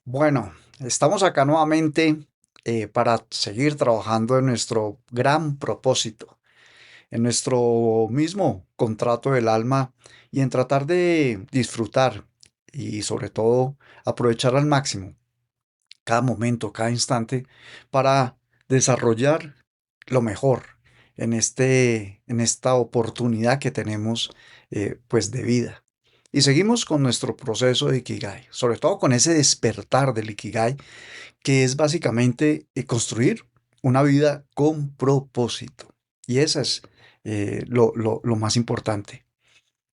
Bueno, estamos acá nuevamente para seguir trabajando en nuestro gran propósito, en nuestro mismo contrato del alma y en tratar de disfrutar y sobre todo aprovechar al máximo cada momento, cada instante para desarrollar lo mejor en esta oportunidad que tenemos pues de vida. Y seguimos con nuestro proceso de Ikigai, sobre todo con ese despertar del Ikigai, que es básicamente construir una vida con propósito. Y esa es lo más importante.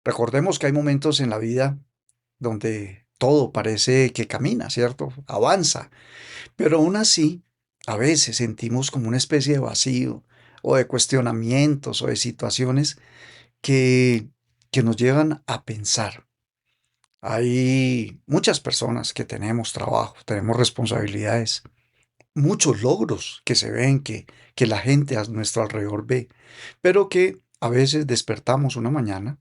Recordemos que hay momentos en la vida donde todo parece que camina, ¿cierto? Avanza, pero aún así, a veces sentimos como una especie de vacío o de cuestionamientos o de situaciones que, que nos llevan a pensar. Hay muchas personas que tenemos trabajo, tenemos responsabilidades, muchos logros que se ven, que la gente a nuestro alrededor ve, pero que a veces despertamos una mañana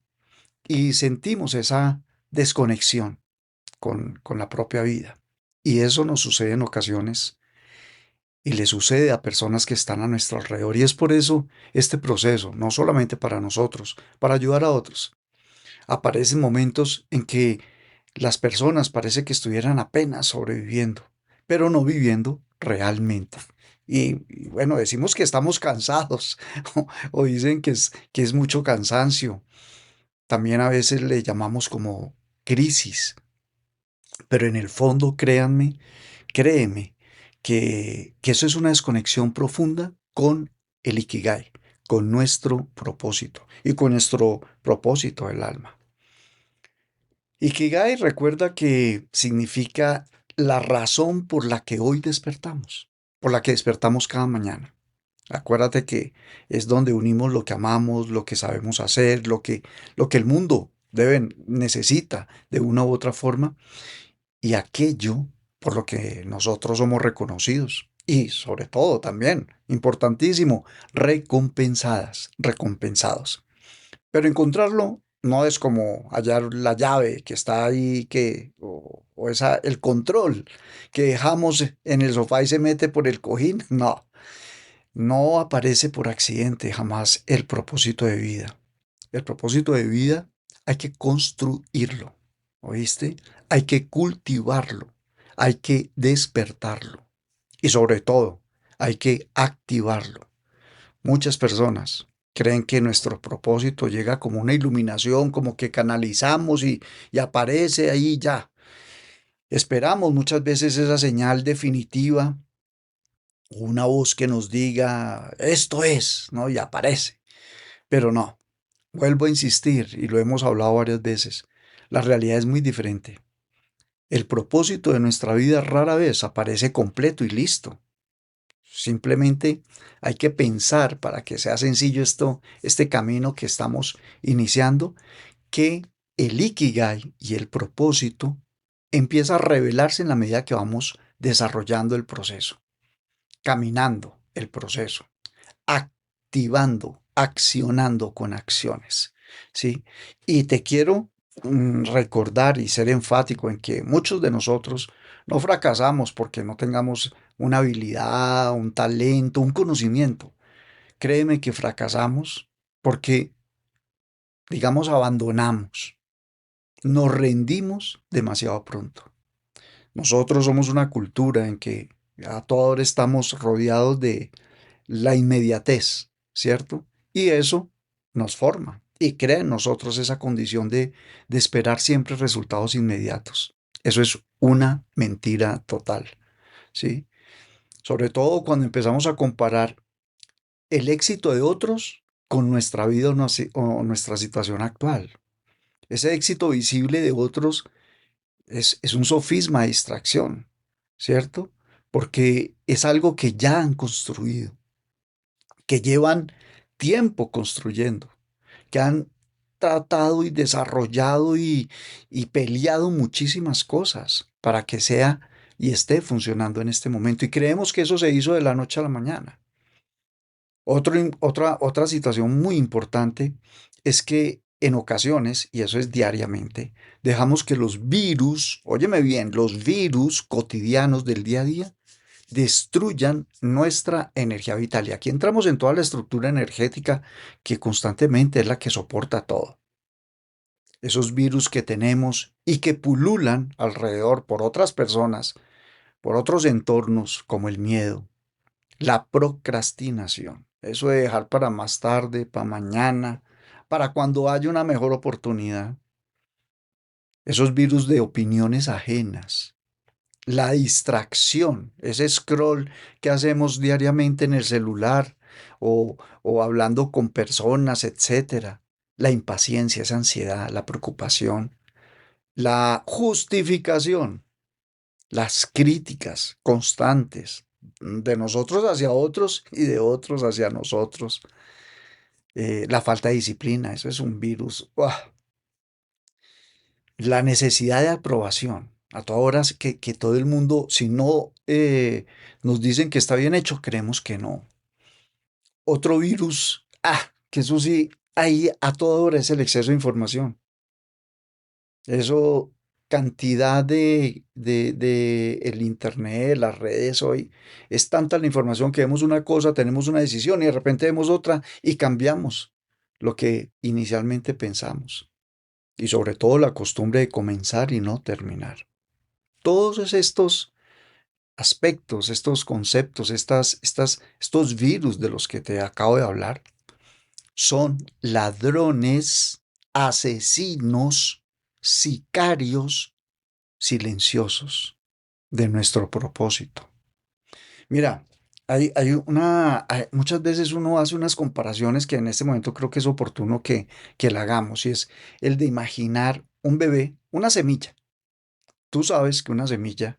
y sentimos esa desconexión con la propia vida. Y eso nos sucede en ocasiones y le sucede a personas que están a nuestro alrededor. Y es por eso este proceso, no solamente para nosotros, para ayudar a otros. Aparecen momentos en que las personas parece que estuvieran apenas sobreviviendo, pero no viviendo realmente. Y bueno, decimos que estamos cansados o dicen que es mucho cansancio. También a veces le llamamos como crisis, pero en el fondo, créeme, que eso es una desconexión profunda con el Ikigai, con nuestro propósito y con nuestro propósito del alma. Ikigai recuerda que significa la razón por la que hoy despertamos, por la que despertamos cada mañana. Acuérdate que es donde unimos lo que amamos, lo que sabemos hacer, lo que el mundo necesita de una u otra forma y aquello por lo que nosotros somos reconocidos. Y sobre todo también, importantísimo, recompensados. Pero encontrarlo no es como hallar la llave que está ahí, o esa, el control que dejamos en el sofá y se mete por el cojín. No, no aparece por accidente jamás el propósito de vida. El propósito de vida hay que construirlo, ¿oíste? Hay que cultivarlo, hay que despertarlo y sobre todo hay que activarlo. Muchas personas creen que nuestro propósito llega como una iluminación, como que canalizamos y aparece ahí ya. Esperamos muchas veces esa señal definitiva, una voz que nos diga, esto es, ¿no? Y aparece. Pero no, vuelvo a insistir, y lo hemos hablado varias veces, la realidad es muy diferente. El propósito de nuestra vida rara vez aparece completo y listo. Simplemente hay que pensar para que sea sencillo este camino que estamos iniciando, que el Ikigai y el propósito empieza a revelarse en la medida que vamos desarrollando el proceso, caminando el proceso, activando, accionando con acciones, ¿sí? Y te quiero recordar y ser enfático en que muchos de nosotros no fracasamos porque no tengamos una habilidad, un talento, un conocimiento. Créeme que fracasamos porque, digamos, abandonamos, nos rendimos demasiado pronto. Nosotros somos una cultura en que a toda hora estamos rodeados de la inmediatez, ¿cierto? Y eso nos forma y crea en nosotros esa condición de esperar siempre resultados inmediatos. Eso es una mentira total, ¿sí? Sobre todo cuando empezamos a comparar el éxito de otros con nuestra vida o nuestra situación actual. Ese éxito visible de otros es un sofisma de distracción, ¿cierto? Porque es algo que ya han construido, que llevan tiempo construyendo, que han tratado y desarrollado y peleado muchísimas cosas para que sea y esté funcionando en este momento. Y creemos que eso se hizo de la noche a la mañana. Otra situación muy importante es que en ocasiones, y eso es diariamente, dejamos que los virus, óyeme bien, los virus cotidianos del día a día destruyan nuestra energía vital. Y aquí entramos en toda la estructura energética que constantemente es la que soporta todo. Esos virus que tenemos y que pululan alrededor por otras personas, por otros entornos, como el miedo, la procrastinación, eso de dejar para más tarde, para mañana, para cuando haya una mejor oportunidad, esos virus de opiniones ajenas, la distracción, ese scroll que hacemos diariamente en el celular o hablando con personas, etcétera, la impaciencia, esa ansiedad, la preocupación, la justificación, las críticas constantes de nosotros hacia otros y de otros hacia nosotros, la falta de disciplina, eso es un virus. ¡Uah! La necesidad de aprobación. A todas horas que todo el mundo, si no nos dicen que está bien hecho, creemos que no. Otro virus, que eso sí, ahí a toda hora es el exceso de información. Eso, cantidad de el internet, las redes hoy, es tanta la información que vemos una cosa, tenemos una decisión y de repente vemos otra y cambiamos lo que inicialmente pensamos. Y sobre todo la costumbre de comenzar y no terminar. Todos estos aspectos, estos conceptos, estos virus de los que te acabo de hablar, son ladrones, asesinos, sicarios silenciosos de nuestro propósito. Mira, muchas veces uno hace unas comparaciones que en este momento creo que es oportuno que la hagamos, y es el de imaginar un bebé, una semilla. Tú sabes que una semilla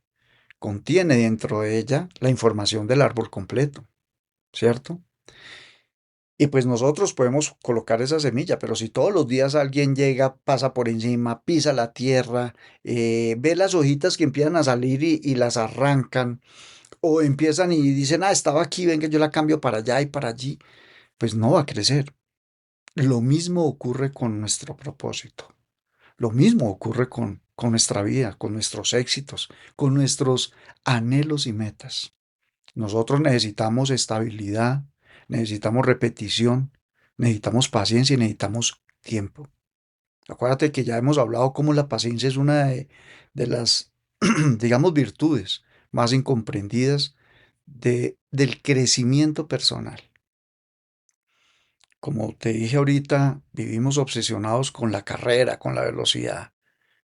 contiene dentro de ella la información del árbol completo, ¿cierto? Y pues nosotros podemos colocar esa semilla, pero si todos los días alguien llega, pasa por encima, pisa la tierra, ve las hojitas que empiezan a salir y las arrancan, o empiezan y dicen, estaba aquí, venga, yo la cambio para allá y para allí, pues no va a crecer. Lo mismo ocurre con nuestro propósito. Lo mismo ocurre con nuestra vida, con nuestros éxitos, con nuestros anhelos y metas. Nosotros necesitamos estabilidad, necesitamos repetición, necesitamos paciencia y necesitamos tiempo. Acuérdate que ya hemos hablado cómo la paciencia es una de las, digamos, virtudes más incomprendidas del crecimiento personal. Como te dije ahorita, vivimos obsesionados con la carrera, con la velocidad.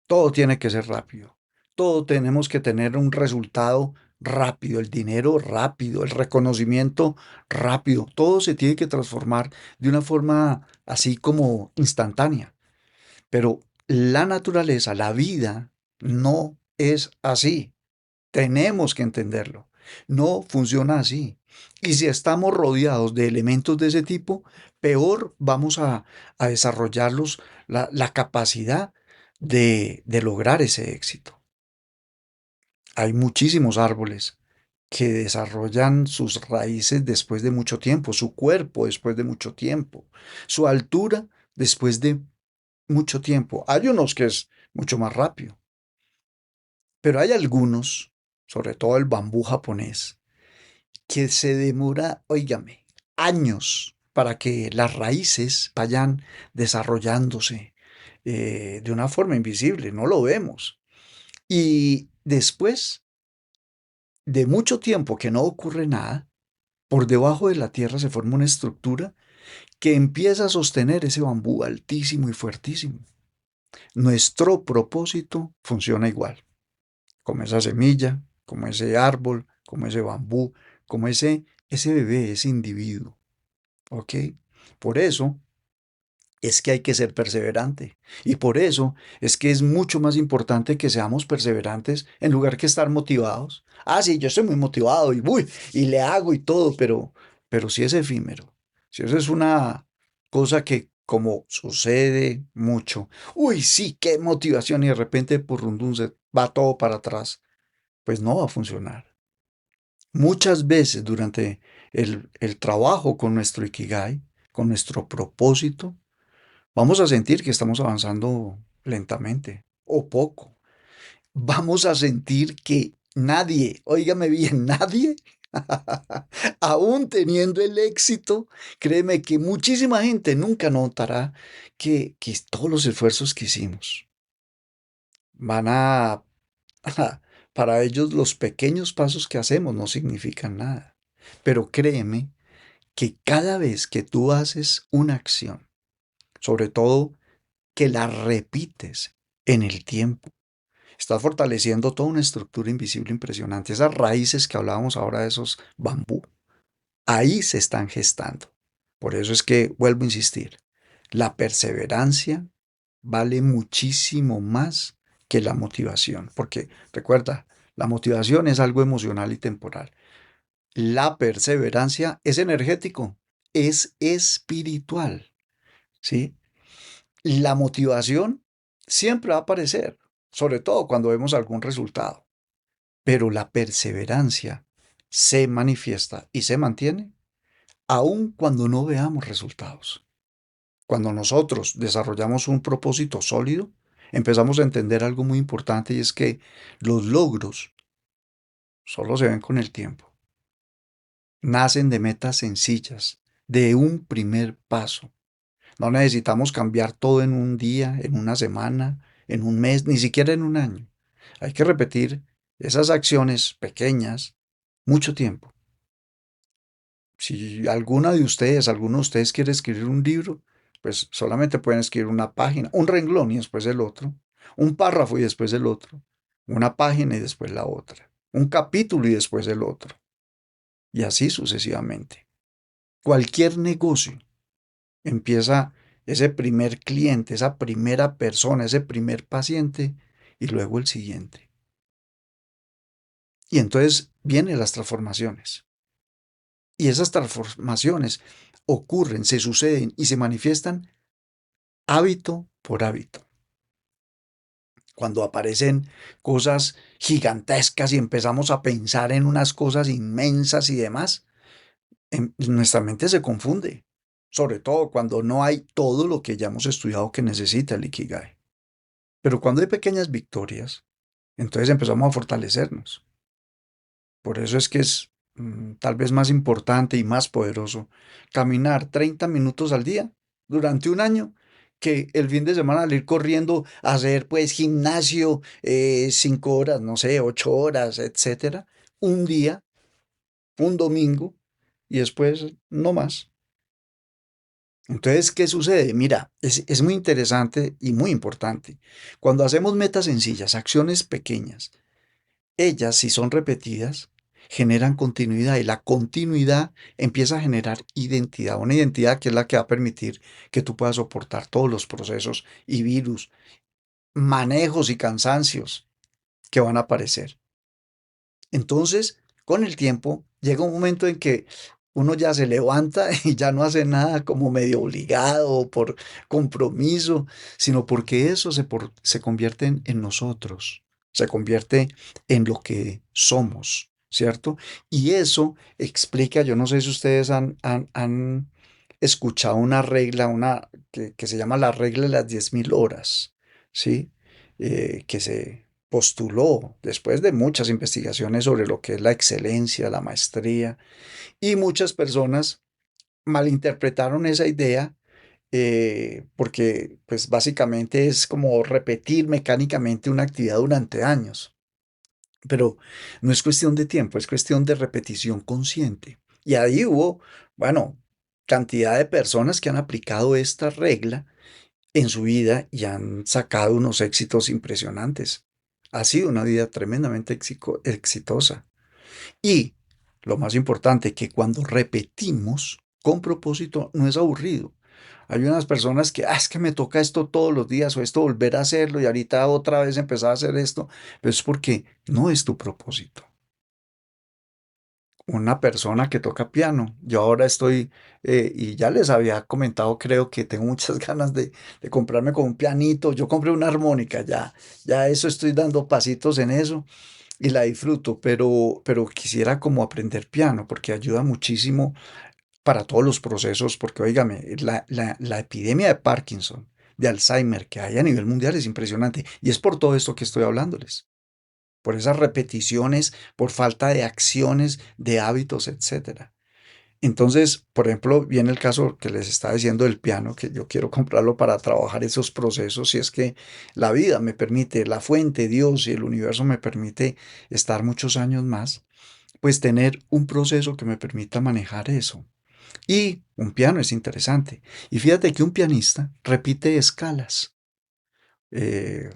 Todo tiene que ser rápido. Todo tenemos que tener un resultado rápido, el dinero rápido, el reconocimiento rápido. Todo se tiene que transformar de una forma así como instantánea. Pero la naturaleza, la vida, no es así. Tenemos que entenderlo. No funciona así. Y si estamos rodeados de elementos de ese tipo, peor vamos a desarrollarlos la capacidad de lograr ese éxito. Hay muchísimos árboles que desarrollan sus raíces después de mucho tiempo, su cuerpo después de mucho tiempo, su altura después de mucho tiempo. Hay unos que es mucho más rápido, pero hay algunos, sobre todo el bambú japonés, que se demora, óigame, años para que las raíces vayan desarrollándose de una forma invisible, no lo vemos. Y después de mucho tiempo que no ocurre nada, por debajo de la tierra se forma una estructura que empieza a sostener ese bambú altísimo y fuertísimo. Nuestro propósito funciona igual, como esa semilla, como ese árbol, como ese bambú, como ese bebé, ese individuo. ¿Ok? Por eso es que hay que ser perseverante. Y por eso es que es mucho más importante que seamos perseverantes en lugar que estar motivados. Sí, yo estoy muy motivado y uy, y le hago y todo, pero si es efímero. Si eso es una cosa que como sucede mucho, uy, sí, qué motivación y de repente por rundún se va todo para atrás, pues no va a funcionar. Muchas veces durante el trabajo con nuestro Ikigai, con nuestro propósito, Vamos a sentir que estamos avanzando lentamente o poco. Vamos a sentir que nadie, óigame bien, nadie, aún teniendo el éxito, créeme que muchísima gente nunca notará que todos los esfuerzos que hicimos van a, para ellos los pequeños pasos que hacemos no significan nada. Pero créeme que cada vez que tú haces una acción, sobre todo que la repites en el tiempo, estás fortaleciendo toda una estructura invisible impresionante. Esas raíces que hablábamos ahora de esos bambú, ahí se están gestando. Por eso es que vuelvo a insistir, la perseverancia vale muchísimo más que la motivación, porque recuerda, la motivación es algo emocional y temporal. La perseverancia es energético, es espiritual, ¿sí? La motivación siempre va a aparecer, sobre todo cuando vemos algún resultado, pero la perseverancia se manifiesta y se mantiene aun cuando no veamos resultados. Cuando nosotros desarrollamos un propósito sólido, empezamos a entender algo muy importante y es que los logros solo se ven con el tiempo. Nacen de metas sencillas, de un primer paso. No necesitamos cambiar todo en un día, en una semana, en un mes, ni siquiera en un año. Hay que repetir esas acciones pequeñas mucho tiempo. Si alguno de ustedes quiere escribir un libro, pues solamente pueden escribir una página, un renglón y después el otro, un párrafo y después el otro, una página y después la otra, un capítulo y después el otro, y así sucesivamente. Cualquier negocio empieza ese primer cliente, esa primera persona, ese primer paciente y luego el siguiente. Y entonces vienen las transformaciones. Y esas transformaciones ocurren, se suceden y se manifiestan hábito por hábito. Cuando aparecen cosas gigantescas y empezamos a pensar en unas cosas inmensas y demás, nuestra mente se confunde, sobre todo cuando no hay todo lo que ya hemos estudiado que necesita el Ikigai. Pero cuando hay pequeñas victorias, entonces empezamos a fortalecernos. Por eso es que es tal vez más importante y más poderoso caminar 30 minutos al día durante un año que el fin de semana al ir corriendo a hacer pues gimnasio 5 horas, no sé, 8 horas, etcétera, un día, un domingo y después no más. Entonces, ¿qué sucede? Mira, es muy interesante y muy importante. Cuando hacemos metas sencillas, acciones pequeñas, ellas, si son repetidas, generan continuidad y la continuidad empieza a generar identidad, una identidad que es la que va a permitir que tú puedas soportar todos los procesos y virus, manejos y cansancios que van a aparecer. Entonces, con el tiempo, llega un momento en que uno ya se levanta y ya no hace nada como medio obligado o por compromiso, sino porque eso se convierte en nosotros, se convierte en lo que somos, ¿cierto? Y eso explica, yo no sé si ustedes han escuchado una regla, que se llama la regla de las 10.000 horas, ¿sí? Que se postuló después de muchas investigaciones sobre lo que es la excelencia, la maestría, y muchas personas malinterpretaron esa idea porque pues básicamente es como repetir mecánicamente una actividad durante años, pero no es cuestión de tiempo, es cuestión de repetición consciente. Y ahí hubo, bueno, cantidad de personas que han aplicado esta regla en su vida y han sacado unos éxitos impresionantes. Ha sido una vida tremendamente exitosa. Y lo más importante, que cuando repetimos con propósito, no es aburrido. Hay unas personas que, es que me toca esto todos los días o esto volver a hacerlo y ahorita otra vez empezar a hacer esto, pero es porque no es tu propósito. Una persona que toca piano. Yo ahora estoy, y ya les había comentado, creo que tengo muchas ganas de comprarme con un pianito. Yo compré una armónica, ya eso estoy dando pasitos en eso y la disfruto, pero quisiera como aprender piano porque ayuda muchísimo para todos los procesos, porque óigame, la epidemia de Parkinson, de Alzheimer que hay a nivel mundial es impresionante. Y es por todo esto que estoy hablándoles, por esas repeticiones, por falta de acciones, de hábitos, etcétera. Entonces, por ejemplo, viene el caso que les estaba diciendo del piano, que yo quiero comprarlo para trabajar esos procesos, si es que la vida me permite, la fuente, Dios y el universo me permite estar muchos años más, pues tener un proceso que me permita manejar eso. Y un piano es interesante. Y fíjate que un pianista repite escalas,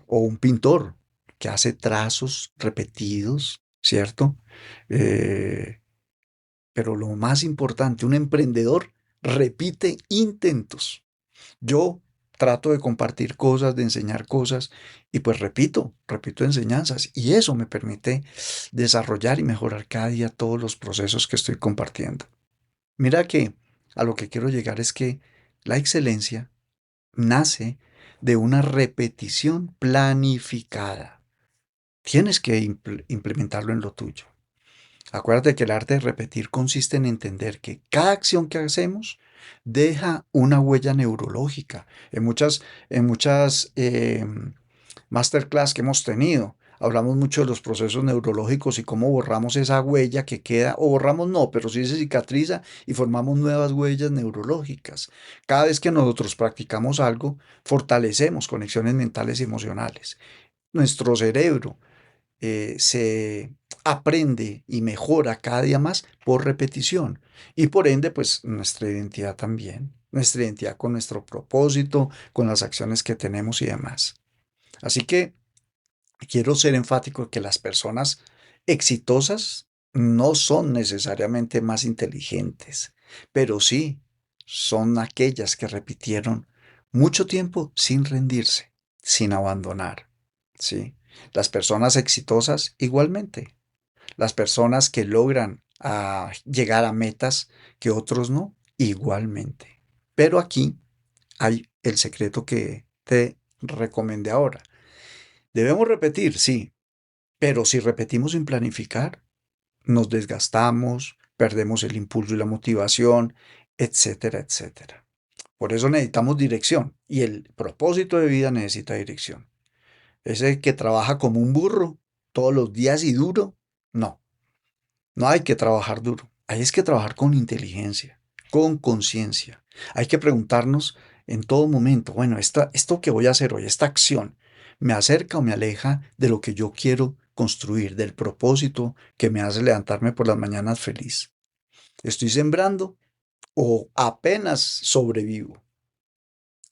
o un pintor que hace trazos repetidos, ¿cierto? Eh, pero lo más importante, un emprendedor repite intentos. Yo trato de compartir cosas, de enseñar cosas y pues repito enseñanzas y eso me permite desarrollar y mejorar cada día todos los procesos que estoy compartiendo. Mira que a lo que quiero llegar es que la excelencia nace de una repetición planificada. Tienes que implementarlo en lo tuyo. Acuérdate que el arte de repetir consiste en entender que cada acción que hacemos deja una huella neurológica. En muchas masterclass que hemos tenido, hablamos mucho de los procesos neurológicos y cómo borramos esa huella que queda, o borramos no, pero sí se cicatriza y formamos nuevas huellas neurológicas. Cada vez que nosotros practicamos algo, fortalecemos conexiones mentales y emocionales. Nuestro cerebro se aprende y mejora cada día más por repetición. Y por ende, pues nuestra identidad también, nuestra identidad con nuestro propósito, con las acciones que tenemos y demás. Así que quiero ser enfático que las personas exitosas no son necesariamente más inteligentes, pero sí son aquellas que repitieron mucho tiempo sin rendirse, sin abandonar. ¿Sí? Las personas exitosas igualmente. Las personas que logran llegar a metas que otros no, igualmente. Pero aquí hay el secreto que te recomendé ahora. Debemos repetir, sí, pero si repetimos sin planificar, nos desgastamos, perdemos el impulso y la motivación, etcétera, etcétera. Por eso necesitamos dirección y el propósito de vida necesita dirección. Ese que trabaja como un burro todos los días y duro, no, no hay que trabajar duro. Hay es que trabajar con inteligencia, con conciencia. Hay que preguntarnos en todo momento, bueno, esto que voy a hacer hoy, esta acción, ¿me acerca o me aleja de lo que yo quiero construir, del propósito que me hace levantarme por las mañanas feliz? ¿Estoy sembrando o apenas sobrevivo?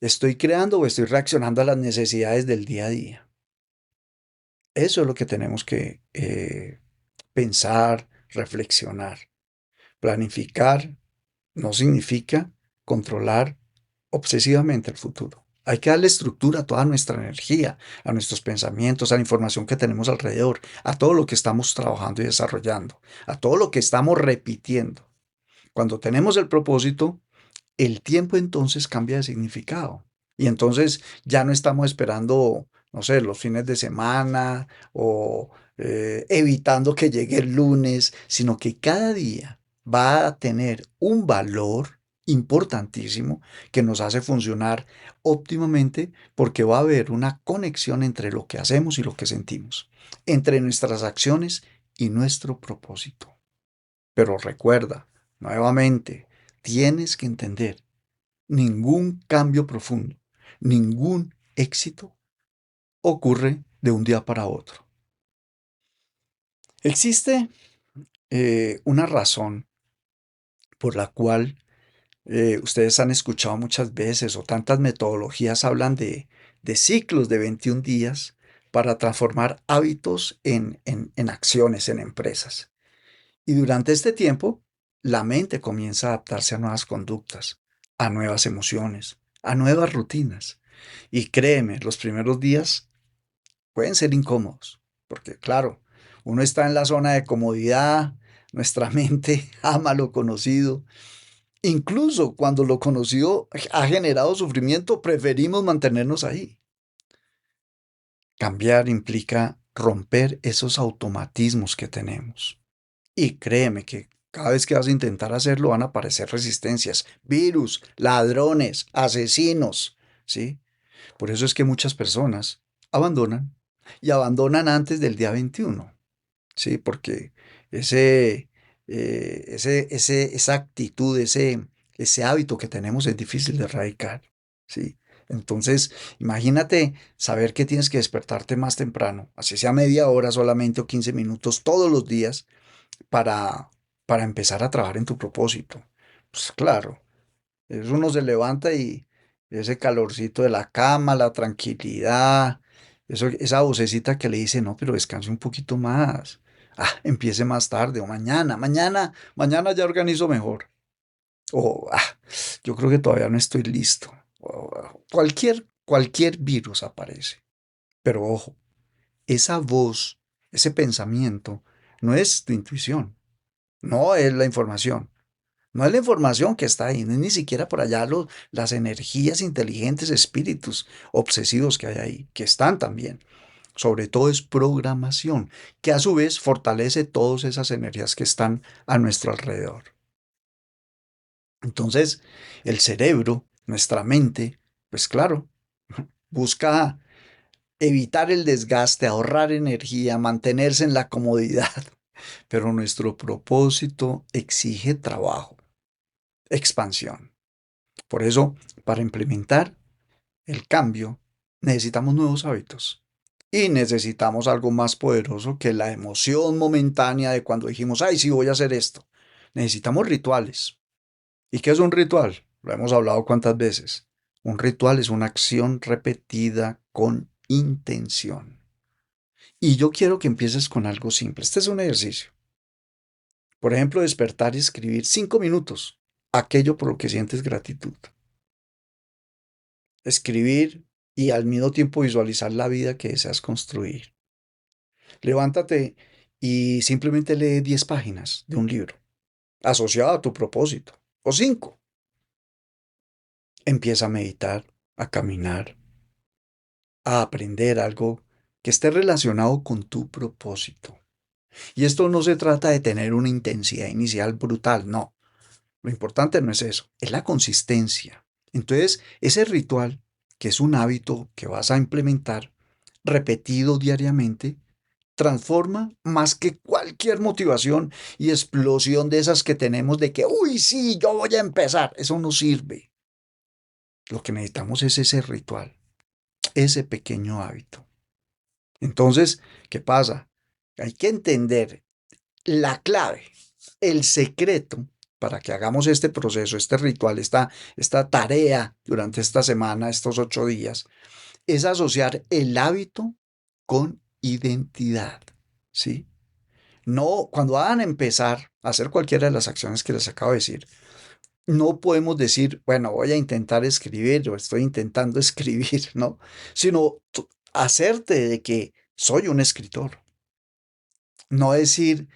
¿Estoy creando o estoy reaccionando a las necesidades del día a día? Eso es lo que tenemos que pensar, reflexionar. Planificar no significa controlar obsesivamente el futuro. Hay que darle estructura a toda nuestra energía, a nuestros pensamientos, a la información que tenemos alrededor, a todo lo que estamos trabajando y desarrollando, a todo lo que estamos repitiendo. Cuando tenemos el propósito, el tiempo entonces cambia de significado. Y entonces ya no estamos esperando, no sé, los fines de semana o evitando que llegue el lunes, sino que cada día va a tener un valor importantísimo que nos hace funcionar óptimamente porque va a haber una conexión entre lo que hacemos y lo que sentimos, entre nuestras acciones y nuestro propósito. Pero recuerda, nuevamente, tienes que entender, ningún cambio profundo, ningún éxito ocurre de un día para otro. Existe una razón por la cual ustedes han escuchado muchas veces o tantas metodologías hablan de ciclos de 21 días para transformar hábitos en acciones, en empresas. Y durante este tiempo, la mente comienza a adaptarse a nuevas conductas, a nuevas emociones, a nuevas rutinas. Y créeme, los primeros días pueden ser incómodos, porque claro, uno está en la zona de comodidad, nuestra mente ama lo conocido. Incluso cuando lo conocido ha generado sufrimiento, preferimos mantenernos ahí. Cambiar implica romper esos automatismos que tenemos. Y créeme que Cada vez que vas a intentar hacerlo van a aparecer resistencias, virus, ladrones, asesinos, ¿sí? Por eso es que muchas personas abandonan y abandonan antes del día 21, ¿sí? Porque ese, esa actitud, ese hábito que tenemos es difícil de erradicar, ¿sí? Entonces, imagínate saber que tienes que despertarte más temprano, así sea media hora solamente o 15 minutos todos los días para, para empezar a trabajar en tu propósito. Pues claro, uno se levanta y ese calorcito de la cama, la tranquilidad, esa vocecita que le dice, no, pero descanse un poquito más. Ah, empiece más tarde o mañana ya organizo mejor. O, yo creo que todavía no estoy listo. O, cualquier virus aparece. Pero ojo, esa voz, ese pensamiento, no es tu intuición, no es la información. No es la información que está ahí, no es ni siquiera por allá las energías inteligentes, espíritus obsesivos que hay ahí, que están también. Sobre todo es programación, que a su vez fortalece todas esas energías que están a nuestro alrededor. Entonces, el cerebro, nuestra mente, pues claro, busca evitar el desgaste, ahorrar energía, mantenerse en la comodidad, pero nuestro propósito exige trabajo, expansión. Por eso, para implementar el cambio, necesitamos nuevos hábitos. Y necesitamos algo más poderoso que la emoción momentánea de cuando dijimos, ay, sí, voy a hacer esto. Necesitamos rituales. ¿Y qué es un ritual? Lo hemos hablado cuántas veces. Un ritual es una acción repetida con intención. Y yo quiero que empieces con algo simple. Este es un ejercicio. Por ejemplo, despertar y escribir 5 minutos aquello por lo que sientes gratitud. Escribir y al mismo tiempo visualizar la vida que deseas construir. Levántate y simplemente lee 10 páginas de un libro asociado a tu propósito, o 5. Empieza a meditar, a caminar, a aprender algo que esté relacionado con tu propósito. Y esto no se trata de tener una intensidad inicial brutal, no. Lo importante no es eso, es la consistencia. Entonces, ese ritual, que es un hábito que vas a implementar repetido diariamente, transforma más que cualquier motivación y explosión de esas que tenemos de que, uy, sí, yo voy a empezar. Eso no sirve. Lo que necesitamos es ese ritual, ese pequeño hábito. Entonces, ¿qué pasa? Hay que entender la clave, el secreto para que hagamos este proceso, este ritual, esta tarea durante esta semana, estos 8 días, es asociar el hábito con identidad. ¿Sí? No, cuando van a empezar a hacer cualquiera de las acciones que les acabo de decir, no podemos decir, bueno, voy a intentar escribir o estoy intentando escribir, ¿no? Sino hacerte de que soy un escritor. No decir,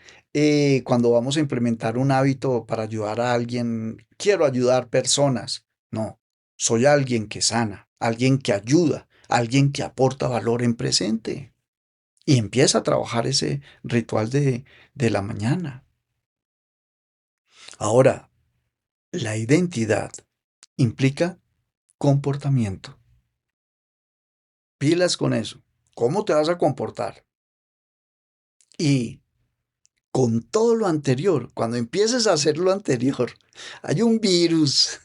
cuando vamos a implementar un hábito para ayudar a alguien, quiero ayudar personas. No, soy alguien que sana, alguien que ayuda, alguien que aporta valor en presente. Y empieza a trabajar ese ritual de la mañana. Ahora, la identidad implica comportamiento. Pilas con eso. ¿Cómo te vas a comportar? Y con todo lo anterior, cuando empieces a hacer lo anterior, hay un virus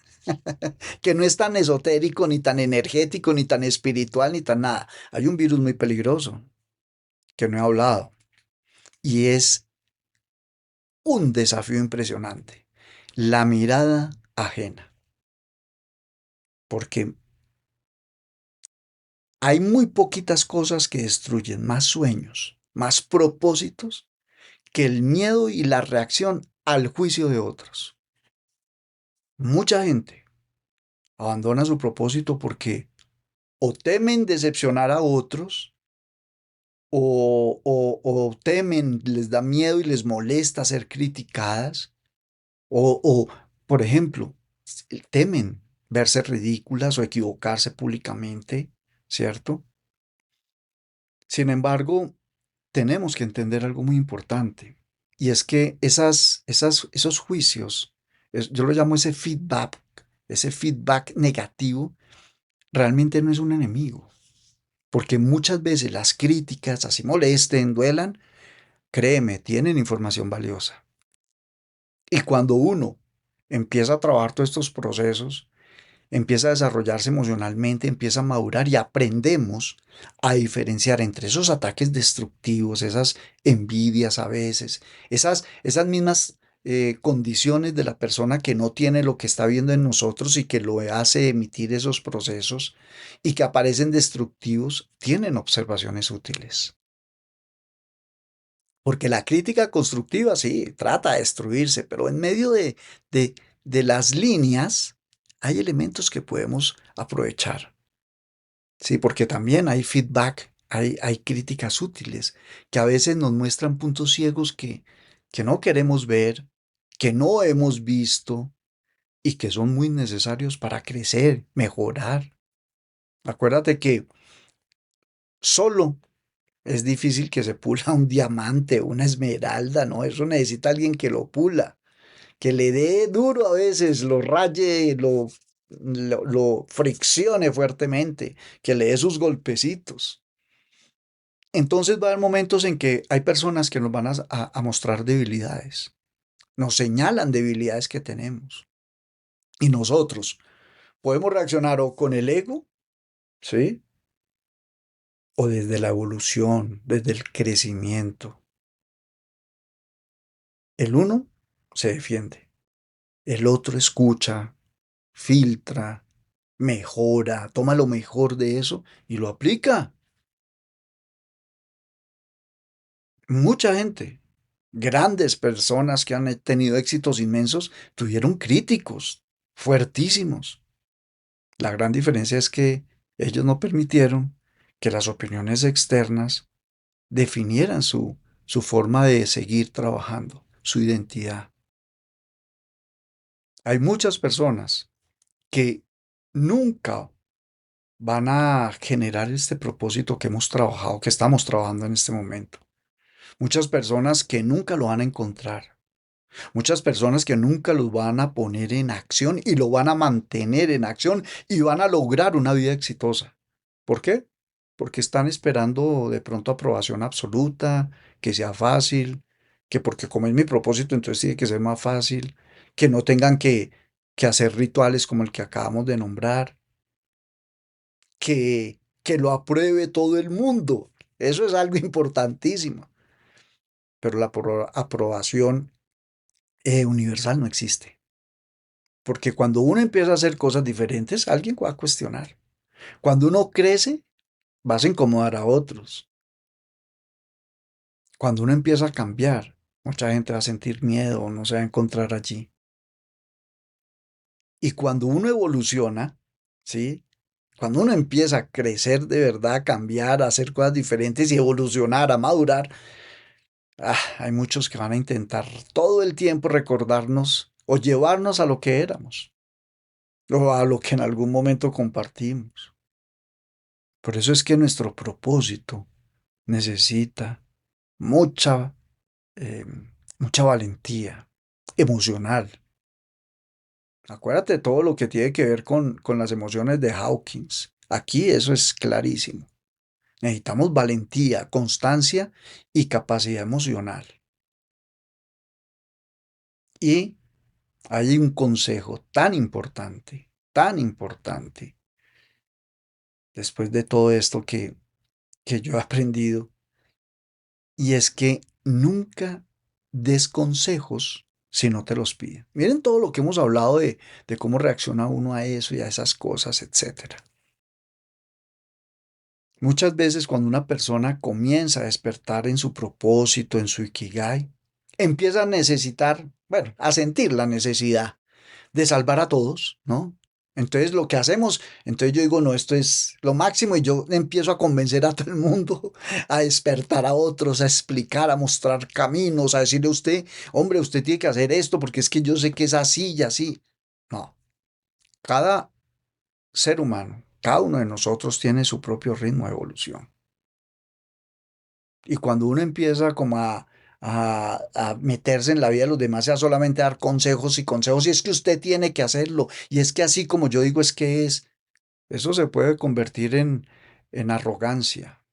que no es tan esotérico, ni tan energético, ni tan espiritual, ni tan nada. Hay un virus muy peligroso que no he hablado y es un desafío impresionante. La mirada ajena. Porque hay muy poquitas cosas que destruyen más sueños, más propósitos, que el miedo y la reacción al juicio de otros. Mucha gente abandona su propósito porque o temen decepcionar a otros o temen, les da miedo y les molesta ser criticadas o, por ejemplo, temen verse ridículas o equivocarse públicamente, ¿cierto? Sin embargo, tenemos que entender algo muy importante. Y es que esos juicios, yo lo llamo ese feedback negativo, realmente no es un enemigo, porque muchas veces las críticas, así molesten, duelan, créeme, tienen información valiosa. Y cuando uno empieza a trabajar todos estos procesos, empieza a desarrollarse emocionalmente, empieza a madurar y aprendemos a diferenciar entre esos ataques destructivos, esas envidias a veces, esas mismas condiciones de la persona que no tiene lo que está viendo en nosotros y que lo hace emitir esos procesos y que aparecen destructivos, tienen observaciones útiles. Porque la crítica constructiva sí trata de destruirse, pero en medio de, de las líneas hay elementos que podemos aprovechar. Sí, porque también hay feedback, hay críticas útiles que a veces nos muestran puntos ciegos que no queremos ver, que no hemos visto y que son muy necesarios para crecer, mejorar. Acuérdate que solo es difícil que se pula un diamante, una esmeralda, ¿no? Eso necesita alguien que lo pula, que le dé duro a veces, lo raye, lo friccione fuertemente, que le dé sus golpecitos. Entonces va a haber momentos en que hay personas que nos van a mostrar debilidades, nos señalan debilidades que tenemos. Y nosotros podemos reaccionar o con el ego, ¿sí? O desde la evolución, desde el crecimiento. El uno se defiende, el otro escucha, filtra, mejora, toma lo mejor de eso y lo aplica. Mucha gente, grandes personas que han tenido éxitos inmensos, tuvieron críticos fuertísimos. La gran diferencia es que ellos no permitieron que las opiniones externas definieran su forma de seguir trabajando, su identidad. Hay muchas personas que nunca van a generar este propósito que hemos trabajado, que estamos trabajando en este momento. Muchas personas que nunca lo van a encontrar. Muchas personas que nunca los van a poner en acción y lo van a mantener en acción y van a lograr una vida exitosa. ¿Por qué? Porque están esperando de pronto aprobación absoluta, que sea fácil, que porque como es mi propósito, entonces tiene que ser más fácil, que no tengan que hacer rituales como el que acabamos de nombrar, que lo apruebe todo el mundo. Eso es algo importantísimo. Pero la aprobación universal no existe. Porque cuando uno empieza a hacer cosas diferentes, alguien va a cuestionar. Cuando uno crece, vas a incomodar a otros. Cuando uno empieza a cambiar, mucha gente va a sentir miedo o no se va a encontrar allí. Y cuando uno evoluciona, ¿sí? Cuando uno empieza a crecer de verdad, a cambiar, a hacer cosas diferentes y evolucionar, a madurar, hay muchos que van a intentar todo el tiempo recordarnos o llevarnos a lo que éramos o a lo que en algún momento compartimos. Por eso es que nuestro propósito necesita mucha, eh, mucha valentía emocional. Acuérdate de todo lo que tiene que ver con las emociones de Hawkins. Aquí eso es clarísimo. Necesitamos valentía, constancia y capacidad emocional. Y hay un consejo tan importante, después de todo esto que yo he aprendido, y es que nunca des consejos si no te los piden. Miren todo lo que hemos hablado de cómo reacciona uno a eso y a esas cosas, etcétera. Muchas veces cuando una persona comienza a despertar en su propósito, en su ikigai, empieza a necesitar, bueno, a sentir la necesidad de salvar a todos, ¿no? Entonces lo que hacemos, entonces yo digo, no, esto es lo máximo y yo empiezo a convencer a todo el mundo, a despertar a otros, a explicar, a mostrar caminos, a decirle a usted, hombre, usted tiene que hacer esto porque es que yo sé que es así y así. No, cada ser humano, cada uno de nosotros tiene su propio ritmo de evolución. Y cuando uno empieza como a meterse en la vida de los demás y a solamente dar consejos y consejos, y es que usted tiene que hacerlo, y es que así como yo digo es que es, eso se puede convertir en arrogancia,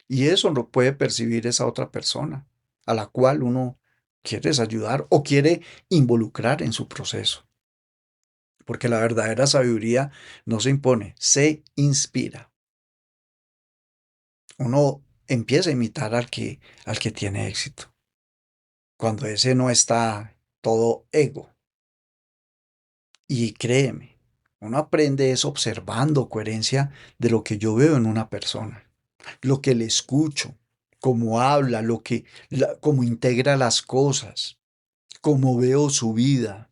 y eso no puede percibir esa otra persona a la cual uno quiere ayudar o quiere involucrar en su proceso, porque la verdadera sabiduría no se impone, se inspira. Uno empieza a imitar al que tiene éxito, cuando ese no está todo ego. Y créeme, uno aprende es observando coherencia de lo que yo veo en una persona, lo que le escucho, cómo habla, cómo integra las cosas, cómo veo su vida.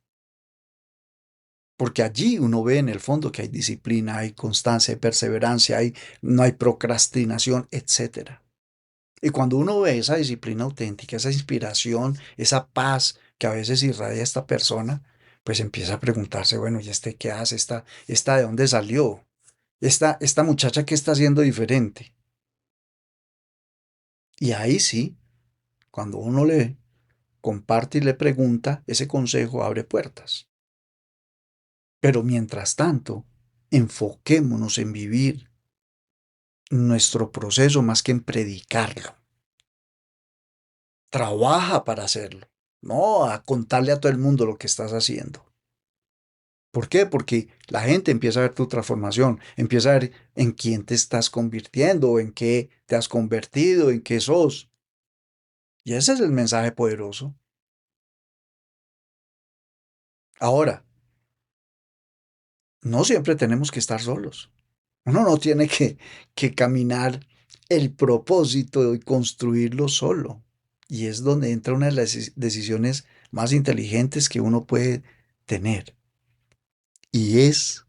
Porque allí uno ve en el fondo que hay disciplina, hay constancia, hay perseverancia, no hay procrastinación, etcétera. Y cuando uno ve esa disciplina auténtica, esa inspiración, esa paz que a veces irradia esta persona, pues empieza a preguntarse, bueno, ¿y este qué hace? ¿Esta de dónde salió? ¿Esta muchacha qué está haciendo diferente? Y ahí sí, cuando uno le comparte y le pregunta, ese consejo abre puertas. Pero mientras tanto, enfoquémonos en vivir nuestro proceso más que en predicarlo. Trabaja para hacerlo, no a contarle a todo el mundo lo que estás haciendo. ¿Por qué? Porque la gente empieza a ver tu transformación, empieza a ver en quién te estás convirtiendo, en qué te has convertido, en qué sos. Y ese es el mensaje poderoso. Ahora, no siempre tenemos que estar solos. Uno no tiene que caminar el propósito y construirlo solo. Y es donde entra una de las decisiones más inteligentes que uno puede tener. Y es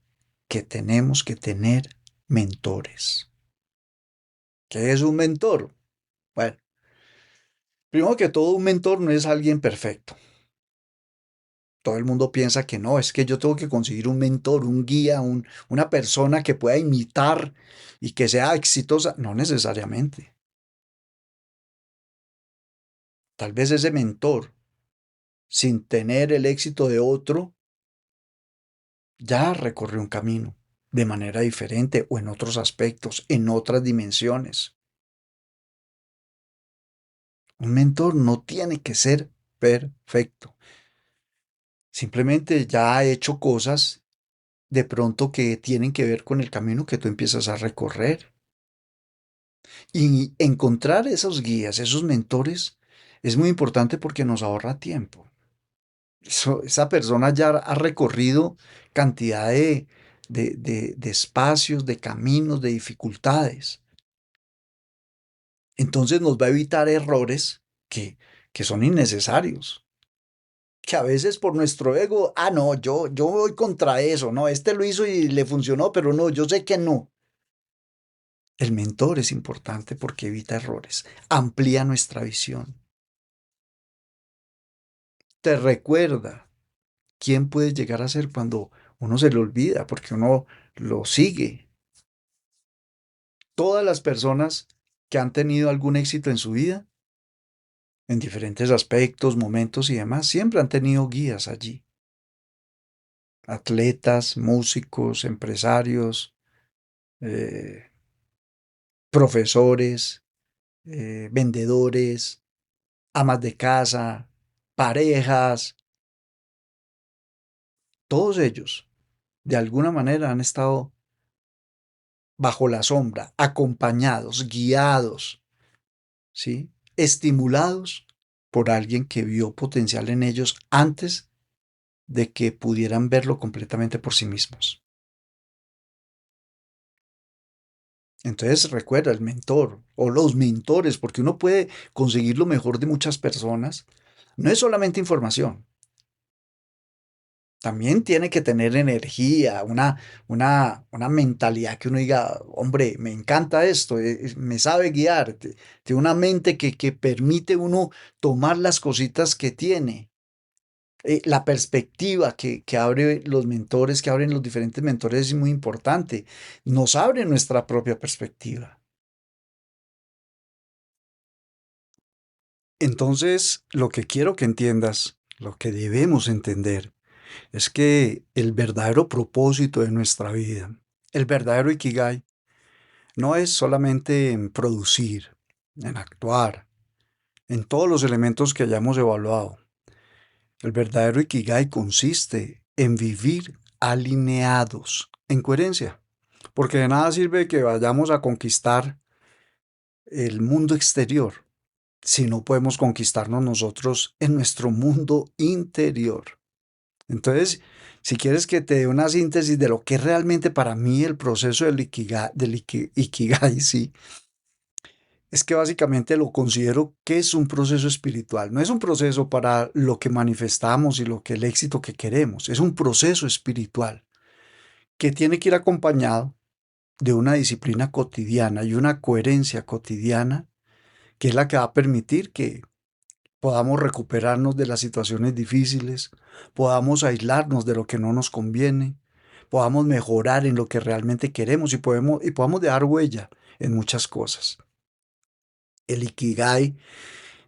que tenemos que tener mentores. ¿Qué es un mentor? Bueno, primero que todo, un mentor no es alguien perfecto. Todo el mundo piensa que no, es que yo tengo que conseguir un mentor, un guía, una persona que pueda imitar y que sea exitosa. No necesariamente. Tal vez ese mentor, sin tener el éxito de otro, ya recorrió un camino de manera diferente o en otros aspectos, en otras dimensiones. Un mentor no tiene que ser perfecto. Simplemente ya ha hecho cosas de pronto que tienen que ver con el camino que tú empiezas a recorrer. Y encontrar esos guías, esos mentores, es muy importante porque nos ahorra tiempo. Esa persona ya ha recorrido cantidad de espacios, de caminos, de dificultades. Entonces nos va a evitar errores que son innecesarios. Que a veces por nuestro ego, no, yo voy contra eso, no, este lo hizo y le funcionó, pero no, yo sé que no. El mentor es importante porque evita errores, amplía nuestra visión, te recuerda quién puedes llegar a ser cuando uno se le olvida, porque uno lo sigue. Todas las personas que han tenido algún éxito en su vida, en diferentes aspectos, momentos y demás, siempre han tenido guías allí. Atletas, músicos, empresarios, eh, profesores, vendedores, amas de casa, parejas, todos ellos, de alguna manera han estado bajo la sombra, acompañados, guiados, ¿sí? Estimulados por alguien que vio potencial en ellos antes de que pudieran verlo completamente por sí mismos. Entonces recuerda el mentor o los mentores, porque uno puede conseguir lo mejor de muchas personas. No es solamente información, también tiene que tener energía, una mentalidad que uno diga, hombre, me encanta esto, me sabe guiar, tiene una mente que permite uno tomar las cositas que tiene. La perspectiva que abre los mentores, que abren los diferentes mentores es muy importante. Nos abre nuestra propia perspectiva. Entonces, lo que quiero que entiendas, lo que debemos entender, es que el verdadero propósito de nuestra vida, el verdadero Ikigai, no es solamente en producir, en actuar, en todos los elementos que hayamos evaluado. El verdadero Ikigai consiste en vivir alineados, en coherencia, porque de nada sirve que vayamos a conquistar el mundo exterior si no podemos conquistarnos nosotros en nuestro mundo interior. Entonces, si quieres que te dé una síntesis de lo que es realmente para mí el proceso Ikigai, sí, es que básicamente lo considero que es un proceso espiritual. No es un proceso para lo que manifestamos y lo que el éxito que queremos. Es un proceso espiritual que tiene que ir acompañado de una disciplina cotidiana y una coherencia cotidiana que es la que va a permitir que podamos recuperarnos de las situaciones difíciles, podamos aislarnos de lo que no nos conviene, podamos mejorar en lo que realmente queremos y podamos dejar huella en muchas cosas. El Ikigai,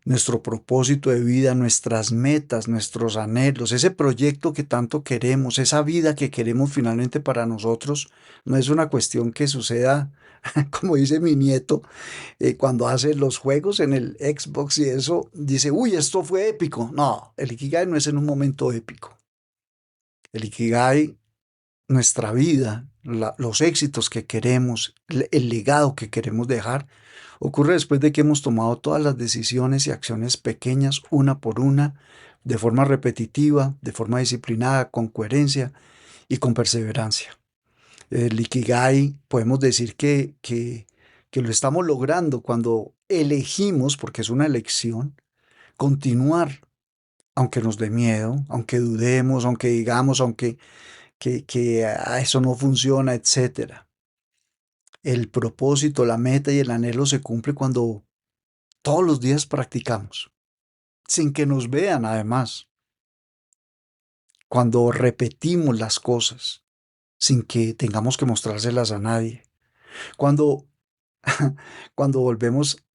nuestro propósito de vida, nuestras metas, nuestros anhelos, ese proyecto que tanto queremos, esa vida que queremos finalmente para nosotros, no es una cuestión que suceda, como dice mi nieto, cuando hace los juegos en el Xbox y eso, dice, uy, esto fue épico. No, el Ikigai no es en un momento épico. El Ikigai, nuestra vida, los éxitos que queremos, el legado que queremos dejar, ocurre después de que hemos tomado todas las decisiones y acciones pequeñas, una por una, de forma repetitiva, de forma disciplinada, con coherencia y con perseverancia. El Ikigai podemos decir que lo estamos logrando cuando elegimos, porque es una elección, continuar, aunque nos dé miedo, aunque dudemos, aunque digamos, aunque eso no funciona, etcétera. El propósito, la meta y el anhelo se cumple cuando todos los días practicamos, sin que nos vean además, cuando repetimos las cosas, sin que tengamos que mostrárselas a nadie, cuando, cuando volvemos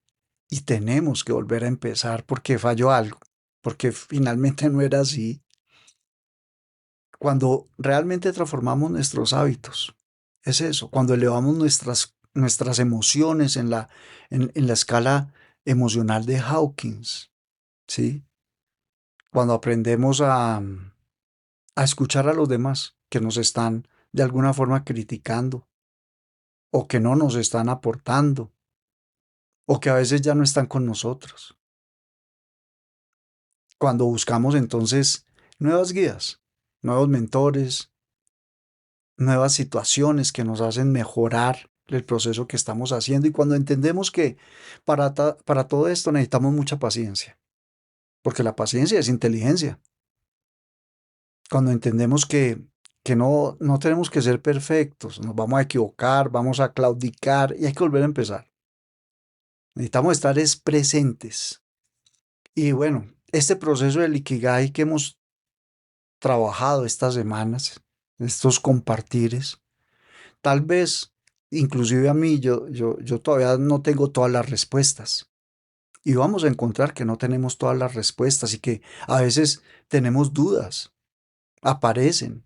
y tenemos que volver a empezar porque falló algo, porque finalmente no era así, cuando realmente transformamos nuestros hábitos, es eso, cuando elevamos nuestras emociones en la escala emocional de Hawkins, ¿sí? Cuando aprendemos a escuchar a los demás que nos están de alguna forma criticando o que no nos están aportando o que a veces ya no están con nosotros. Cuando buscamos entonces nuevas guías, nuevos mentores, nuevas situaciones que nos hacen mejorar el proceso que estamos haciendo y cuando entendemos que para todo esto necesitamos mucha paciencia, porque la paciencia es inteligencia. Cuando entendemos que no tenemos que ser perfectos, nos vamos a equivocar, vamos a claudicar y hay que volver a empezar. Necesitamos estar es presentes. Y bueno, este proceso del Ikigai que hemos trabajado estas semanas, estos compartires, tal vez, inclusive a mí, yo todavía no tengo todas las respuestas. Y vamos a encontrar que no tenemos todas las respuestas y que a veces tenemos dudas, aparecen.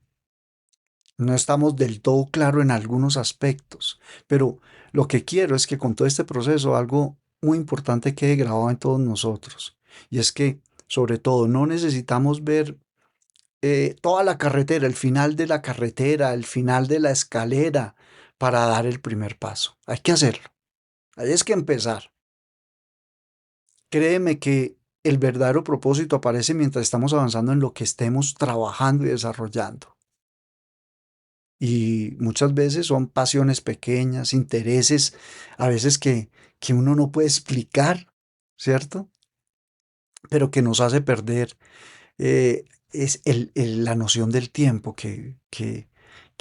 No estamos del todo claro en algunos aspectos, pero lo que quiero es que con todo este proceso algo muy importante quede grabado en todos nosotros. Y es que, sobre todo, no necesitamos ver toda la carretera, el final de la carretera, el final de la escalera para dar el primer paso. Hay que hacerlo. Hay es que empezar. Créeme que el verdadero propósito aparece mientras estamos avanzando en lo que estemos trabajando y desarrollando. Y muchas veces son pasiones pequeñas, intereses, a veces que uno no puede explicar, ¿cierto? Pero que nos hace perder es la noción del tiempo, que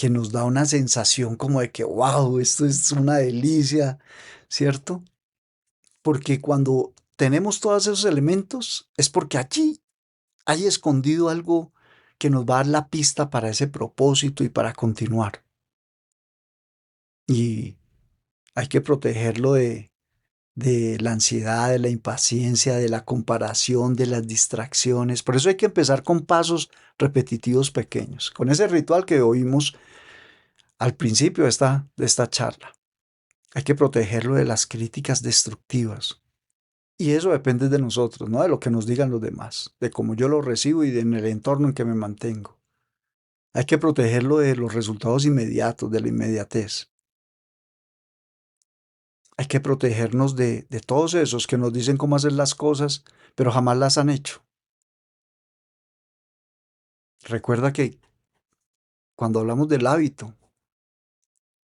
nos da una sensación como de que, wow, esto es una delicia, ¿cierto? Porque cuando tenemos todos esos elementos, es porque allí hay escondido algo que nos va a dar la pista para ese propósito y para continuar. Y hay que protegerlo de la ansiedad, de la impaciencia, de la comparación, de las distracciones. Por eso hay que empezar con pasos repetitivos pequeños, con ese ritual que oímos al principio de esta charla. Hay que protegerlo de las críticas destructivas. Y eso depende de nosotros, no de lo que nos digan los demás, de cómo yo lo recibo y de en el entorno en que me mantengo. Hay que protegerlo de los resultados inmediatos, de la inmediatez. Hay que protegernos de todos esos que nos dicen cómo hacer las cosas, pero jamás las han hecho. Recuerda que cuando hablamos del hábito,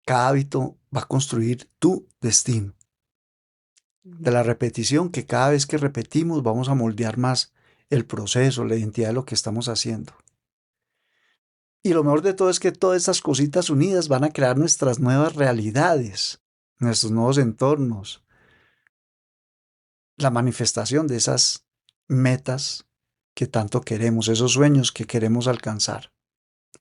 cada hábito va a construir tu destino. De la repetición, que cada vez que repetimos vamos a moldear más el proceso, la identidad de lo que estamos haciendo. Y lo mejor de todo es que todas estas cositas unidas van a crear nuestras nuevas realidades, nuestros nuevos entornos, la manifestación de esas metas que tanto queremos, esos sueños que queremos alcanzar.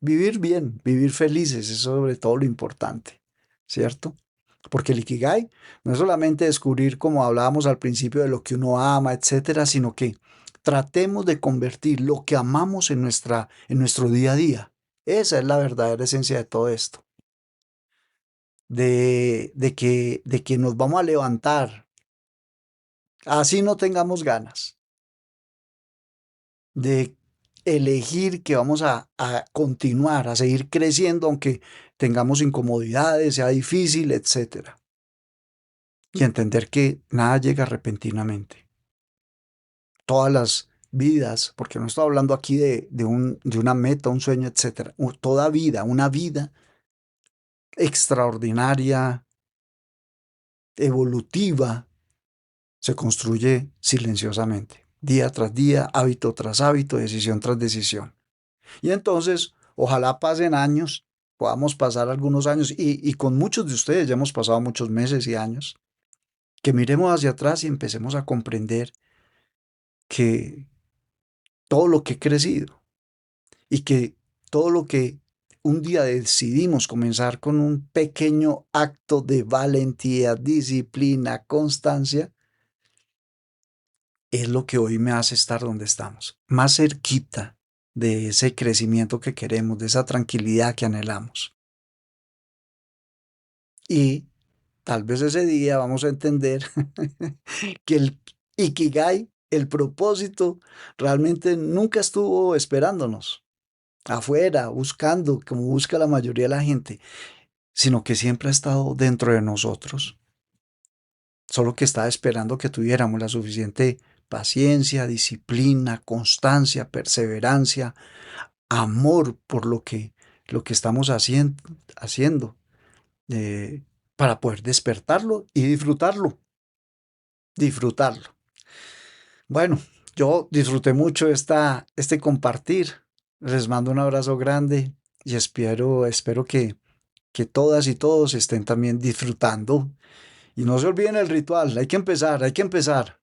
Vivir bien, vivir felices, es sobre todo lo importante, ¿cierto? Porque el Ikigai no es solamente descubrir, como hablábamos al principio, de lo que uno ama, etcétera, sino que tratemos de convertir lo que amamos en nuestro día a día. Esa es la verdadera esencia de todo esto. De que nos vamos a levantar, así no tengamos ganas, de elegir que vamos a continuar, a seguir creciendo, aunque tengamos incomodidades, sea difícil, etcétera. Y entender que nada llega repentinamente. Todas las vidas, porque no estoy hablando aquí de una meta, un sueño, etcétera. Toda vida, una vida extraordinaria, evolutiva, se construye silenciosamente, día tras día, hábito tras hábito, decisión tras decisión. Y entonces, ojalá pasen años, podamos pasar algunos años, y con muchos de ustedes ya hemos pasado muchos meses y años, que miremos hacia atrás y empecemos a comprender que todo lo que he crecido y que todo lo que un día decidimos comenzar con un pequeño acto de valentía, disciplina, constancia, es lo que hoy me hace estar donde estamos, más cerquita de ese crecimiento que queremos, de esa tranquilidad que anhelamos. Y tal vez ese día vamos a entender que el Ikigai, el propósito, realmente nunca estuvo esperándonos afuera, buscando, como busca la mayoría de la gente, sino que siempre ha estado dentro de nosotros, solo que estaba esperando que tuviéramos la suficiente paciencia, disciplina, constancia, perseverancia, amor por lo que estamos haciendo, eh, para poder despertarlo y disfrutarlo, disfrutarlo. Bueno, yo disfruté mucho este compartir. Les mando un abrazo grande y espero que todas y todos estén también disfrutando. Y no se olviden el ritual, hay que empezar, hay que empezar.